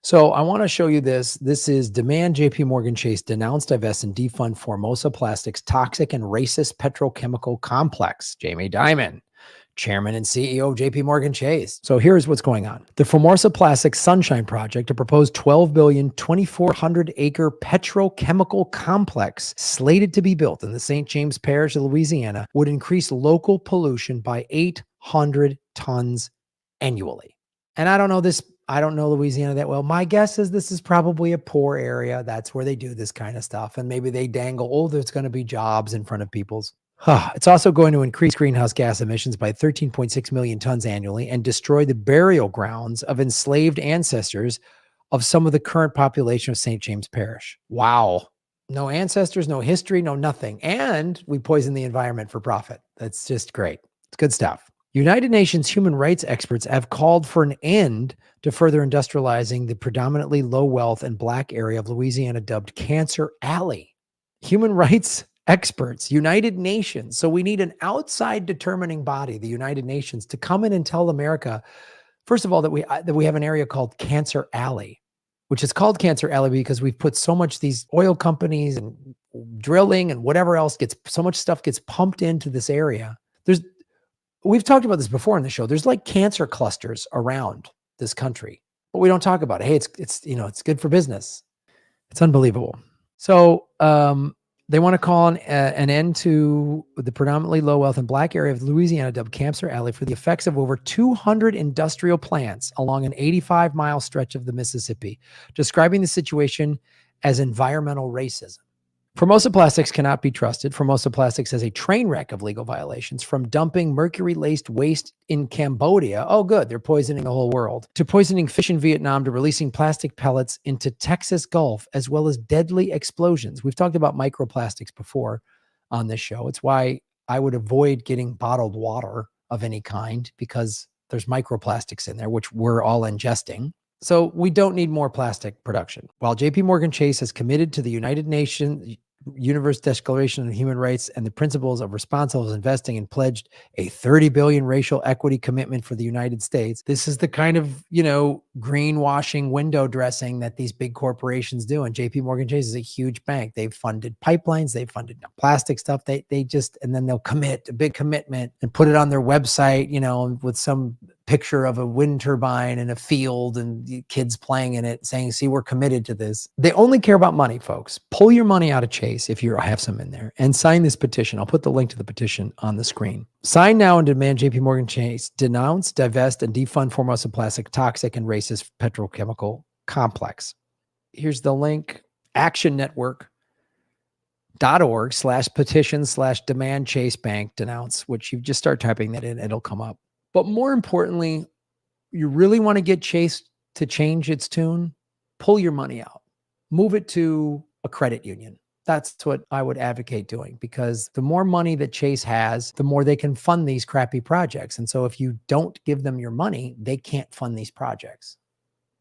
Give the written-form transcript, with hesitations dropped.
So I want to show you this. This is demand JP Morgan Chase denounce, divest, and defund Formosa Plastics toxic and racist petrochemical complex. Jamie Dimon, Chairman and CEO of JP Morgan Chase. So here's what's going on. The Formosa Plastics Sunshine Project, a proposed 12 billion, 2,400 acre petrochemical complex slated to be built in the St. James Parish of Louisiana, would increase local pollution by 800 tons annually. And I don't know Louisiana that well. My guess is this is probably a poor area. That's where they do this kind of stuff. And maybe they dangle, oh, there's going to be jobs in front of people's. It's also going to increase greenhouse gas emissions by 13.6 million tons annually and destroy the burial grounds of enslaved ancestors of some of the current population of St. James Parish. Wow. No ancestors, no history, no nothing. And we poison the environment for profit. That's just great. It's good stuff. United Nations human rights experts have called for an end to further industrializing the predominantly low wealth and black area of Louisiana dubbed Cancer Alley. Human rights experts, United Nations. So we need an outside determining body, the United Nations, to come in and tell America, first of all, that we have an area called Cancer Alley, which is called Cancer Alley because we've put so much, these oil companies and drilling and whatever else so much stuff gets pumped into this area. We've talked about this before in the show. There's like cancer clusters around this country, but we don't talk about it. Hey, it's good for business. It's unbelievable. So they want to call an end to the predominantly low wealth and black area of Louisiana dubbed Cancer Alley for the effects of over 200 industrial plants along an 85-mile stretch of the Mississippi, describing the situation as environmental racism. Formosa Plastics cannot be trusted. Formosa Plastics has a train wreck of legal violations, from dumping mercury-laced waste in Cambodia. Oh, good. They're poisoning the whole world. To poisoning fish in Vietnam, to releasing plastic pellets into Texas Gulf, as well as deadly explosions. We've talked about microplastics before on this show. It's why I would avoid getting bottled water of any kind, because there's microplastics in there, which we're all ingesting. So we don't need more plastic production. While JP Morgan Chase has committed to the United Nations Universal Declaration on Human Rights and the principles of responsible investing and pledged a 30 billion racial equity commitment for the United States, this is the kind of, greenwashing window dressing that these big corporations do. And JP Morgan Chase is a huge bank. They've funded pipelines, they've funded plastic stuff. And then they'll commit a big commitment and put it on their website, with some picture of a wind turbine in a field and kids playing in it saying, see, we're committed to this. They only care about money, folks. Pull your money out of Chase if you have some in there and sign this petition. I'll put the link to the petition on the screen. Sign now and demand JP Morgan Chase denounce, divest, and defund Formosa Plastic toxic and racist petrochemical complex. Here's the link: actionnetwork.org/petition/demand Chase Bank denounce, which you just start typing that in, it'll come up. But more importantly, you really want to get Chase to change its tune, pull your money out, move it to a credit union. That's what I would advocate doing, because the more money that Chase has, the more they can fund these crappy projects. And so if you don't give them your money, they can't fund these projects.